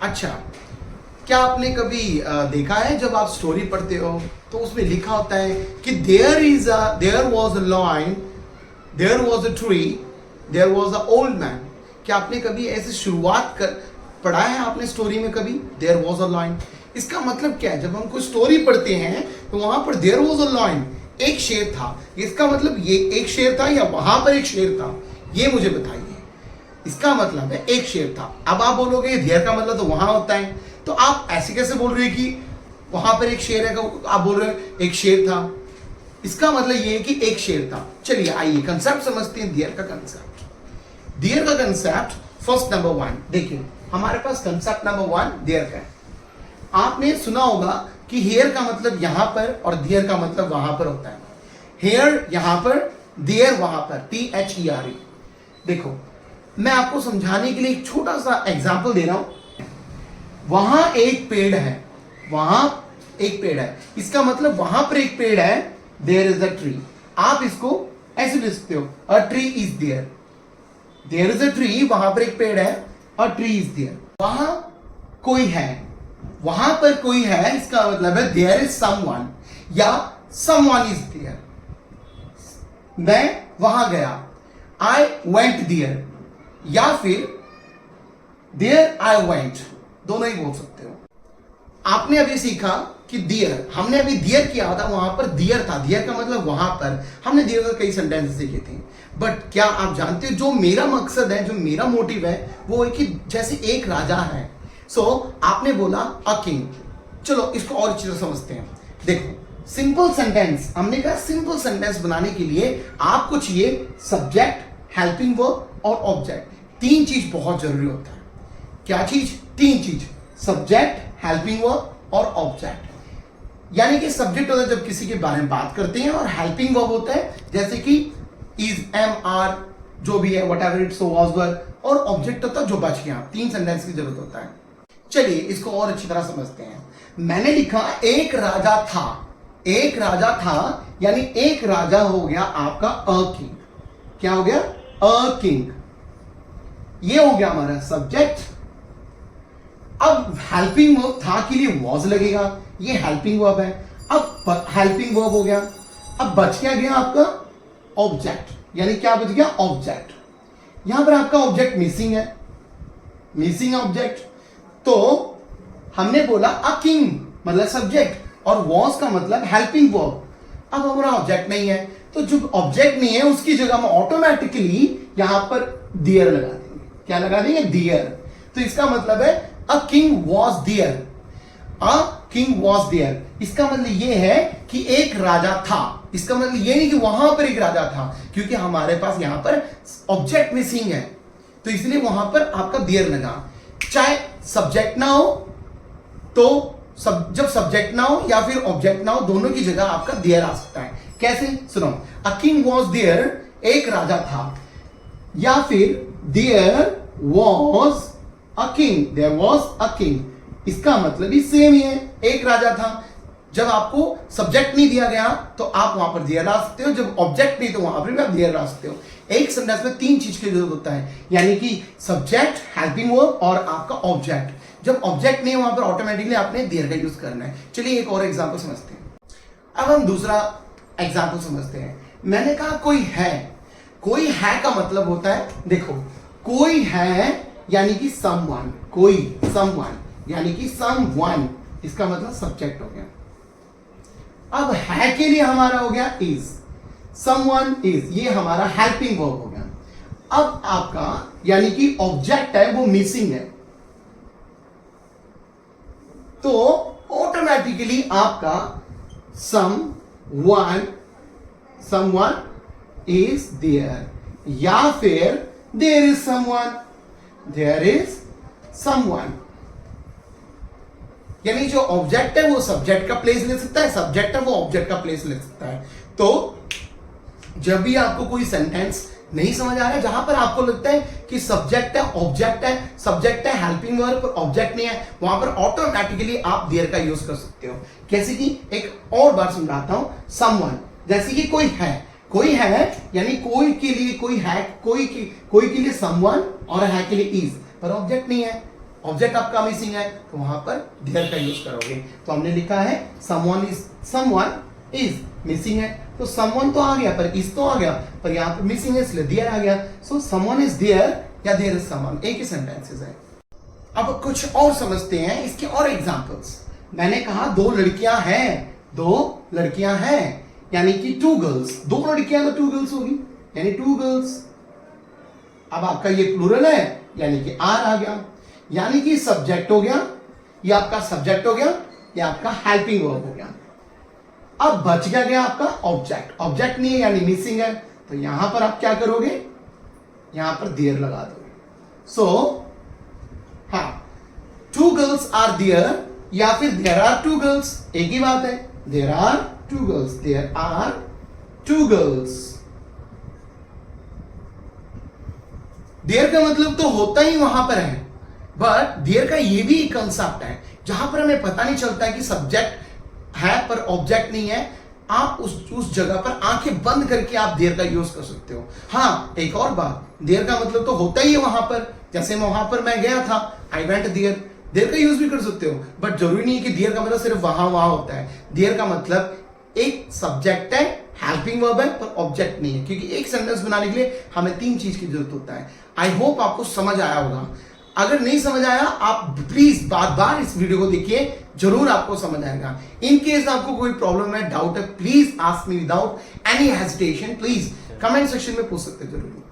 अच्छा, क्या आपने कभी देखा है जब आप स्टोरी पढ़ते हो तो उसमें लिखा होता है कि there was a line, there was a tree, there was a old man. क्या आपने कभी ऐसे शुरुआत कर पढ़ा है आपने स्टोरी में कभी देयर वाज अ लाइन? इसका मतलब क्या है? जब हम कोई स्टोरी पढ़ते हैं तो वहां पर देयर वाज अ लाइन, एक शेर था। इसका मतलब ये एक शेर था या वहां पर एक शेर था, ये मुझे बताइए। इसका मतलब है एक शेर था। अब आप बोलोगे देयर का मतलब तो वहां होता है, तो आप ऐसे कैसे बोल रहे हैं कि वहां पर एक शेर है? आप बोल रहे हैं एक शेर था, इसका मतलब ये है कि एक शेर था। चलिए आइए कंसेप्ट समझते हैं देयर का कंसेप्ट। देयर का कंसेप्ट फर्स्ट नंबर 1 देखिए, हमारे पास कंसेप्ट नंबर 1 देयर का है। आपने सुना होगा कि हेयर का मतलब यहां पर और देयर का मतलब वहां पर होता है। हेयर यहां पर, देयर वहां पर, THERE। देखो मैं आपको समझाने के लिए एक छोटा सा एग्जाम्पल दे रहा हूं। वहां एक पेड़ है, वहां एक पेड़ है, इसका मतलब वहां पर एक पेड़ है, देयर इज अ ट्री। आप इसको ऐसे लिख सकते हो, a tree is there. There is a tree, वहां पर एक पेड़ है, अ ट्री इज देयर। वहां कोई है, वहां पर कोई है, इसका मतलब है देयर इज समवन या समवन इज देयर। मैं वहां गया, आई वेंट देयर, या फिर देयर आई वेंट, दोनों ही बोल सकते हो। आपने अभी सीखा कि डियर, हमने अभी डियर किया था, वहां पर डियर था, डियर का मतलब वहां पर। हमने डियर का कई सेंटेंस सीखे थे, बट क्या आप जानते हो जो मेरा मकसद है, जो मेरा मोटिव है, वो है कि जैसे एक राजा है। सो आपने बोला अ किंग। चलो इसको और अच्छी तरह समझते हैं। देखो सिंपल सेंटेंस, हमने कहा सिंपल सेंटेंस बनाने के लिए आपको चाहिए सब्जेक्ट, हेल्पिंग वर्ब और ऑब्जेक्ट। तीन चीज बहुत जरूरी होता है। क्या चीज? तीन चीज, सब्जेक्ट, हेल्पिंग वर्ब और ऑब्जेक्ट। यानी कि सब्जेक्ट होता है जब किसी के बारे में बात करते हैं, और हेल्पिंग वर्ब होता है जैसे कि इज, एम, आर, जो भी है, वट एवर इट्स, वाज, वर। और ऑब्जेक्ट होता है जो बच गया। तीन सेंटेंस की जरूरत होता है। चलिए इसको और अच्छी तरह समझते हैं। मैंने लिखा एक राजा था, एक राजा था, यानी एक राजा हो गया आपका अ किंग। क्या हो गया? A king. ये हो गया हमारा सब्जेक्ट। अब हेल्पिंग वर्ब था के लिए वॉज लगेगा, ये हेल्पिंग वर्ब है। अब हेल्पिंग वर्ब हो गया, अब बच क्या गया आपका? ऑब्जेक्ट। यानी क्या बच गया? ऑब्जेक्ट। यहां पर आपका ऑब्जेक्ट मिसिंग है, मिसिंग ऑब्जेक्ट। तो हमने बोला अ किंग मतलब सब्जेक्ट, और वॉज का मतलब हेल्पिंग वर्ब। अब हमारा ऑब्जेक्ट नहीं है, तो जो ऑब्जेक्ट नहीं है उसकी जगह हम ऑटोमेटिकली यहां पर डियर लगा देंगे। क्या लगा देंगे? डियर। तो इसका मतलब है a king was there, a king was there. इसका मतलब यह है कि एक राजा था। इसका मतलब यह नहीं कि वहां पर एक राजा था, क्योंकि हमारे पास यहां पर ऑब्जेक्ट मिसिंग है, तो इसलिए वहां पर आपका देयर लगा। चाहे सब्जेक्ट ना हो तो जब सब्जेक्ट ना हो या फिर ऑब्जेक्ट ना हो, दोनों की जगह आपका देयर आ सकता है। कैसे? सुनो, अ किंग वॉज देयर, एक राजा था, या फिर there was a king, there was a king. इसका मतलब भी सेम ही है, एक राजा था। जब आपको सब्जेक्ट नहीं दिया गया तो आप वहां पर देयर ला सकते हो, जब ऑब्जेक्ट नहीं तो वहां पर भी आप देयर ला सकते हो। एक सेंटेंस में तीन चीज की जरूरत होता है, यानी कि सब्जेक्ट, हेल्पिंग वर्ब और आपका ऑब्जेक्ट। जब ऑब्जेक्ट नहीं है वहां पर ऑटोमेटिकली आपने देयर का यूज करना है। चलिए एक और एग्जांपल समझते हैं। अब हम दूसरा एग्जांपल समझते हैं। मैंने कहा कोई है, कोई है का मतलब होता है, देखो कोई है यानी कि समवन, कोई, समवन यानी कि समवन, इसका मतलब सब्जेक्ट हो गया। अब है के लिए हमारा हो गया इज, समवन इज, ये हमारा हेल्पिंग वर्ब हो गया। अब आपका यानी कि ऑब्जेक्ट है वो मिसिंग है, तो ऑटोमेटिकली आपका समवन, समवन इज देयर, या फिर there is someone, there is someone. यानी जो ऑब्जेक्ट है वो सब्जेक्ट का प्लेस ले सकता है, सब्जेक्ट है वो ऑब्जेक्ट का प्लेस ले सकता है। तो जब भी आपको कोई सेंटेंस नहीं समझ आ रहा है, जहां पर आपको लगता है कि सब्जेक्ट है, ऑब्जेक्ट है, सब्जेक्ट है, हेल्पिंग वर्ब, ऑब्जेक्ट नहीं है, वहां पर ऑटोमेटिकली आप देयर का यूज कर सकते हो। कैसे कि एक और बार समझाता हूं, समवन, जैसे कि कोई है, कोई है यानी कोई के लिए कोई है, कोई के लिए समवन और है के लिए इज, पर ऑब्जेक्ट नहीं है। ऑब्जेक्ट आपका मिसिंग है तो वहां पर देयर का यूज करोगे। तो हमने लिखा है समवन इज मिसिंग है, तो समवन तो आ गया पर इज तो आ गया, पर यहाँ पर मिसिंग है इसलिए देयर आ गया। सो समवन इज देयर या देयर इज समवन, एक ही सेंटेंसेस है। अब कुछ और समझते हैं इसके और एग्जांपल्स। मैंने कहा दो लड़कियां हैं यानी कि टू गर्ल्स, दो लड़कियां तो टू गर्ल्स होगी यानी टू गर्ल्स। अब आपका ये प्लूरल है यानी कि आर आ गया, यानी कि सब्जेक्ट हो गया, ये आपका सब्जेक्ट हो गया, ये आपका हेल्पिंग वर्ब हो गया। अब बच गया आपका ऑब्जेक्ट, ऑब्जेक्ट नहीं है यानी मिसिंग है, तो यहां पर आप क्या करोगे, यहां पर देयर लगा दोगे। सो हाँ, टू गर्ल्स आर देयर या फिर देयर आर टू गर्ल्स, एक ही बात है। There are two girls, there are two girls. There का मतलब तो होता ही वहां पर है, बट देयर का ये भी एक कंसेप्ट है जहां पर हमें पता नहीं चलता है कि सब्जेक्ट है पर ऑब्जेक्ट नहीं है। आप उस जगह पर आंखें बंद करके आप देयर का यूज कर सकते हो। हाँ, एक और बात, देयर का मतलब तो होता ही है वहां पर, जैसे वहां पर मैं गया था, आई वेंट देयर, देयर का यूज भी कर सकते हो, बट जरूरी नहीं है कि देयर का मतलब सिर्फ वहां होता है। देयर का मतलब एक सब्जेक्ट है, हेल्पिंग वर्ब है, पर ऑब्जेक्ट नहीं है, क्योंकि एक सेंटेंस बनाने के लिए हमें तीन चीज की जरूरत होता है। आई होप आपको समझ आया होगा। अगर नहीं समझ आया आप प्लीज बार बार इस वीडियो को देखिए, जरूर आपको समझ आएगा। इन केस आपको कोई प्रॉब्लम है, डाउट है, please ask me without any hesitation, please comment section में पूछ सकते जरूर।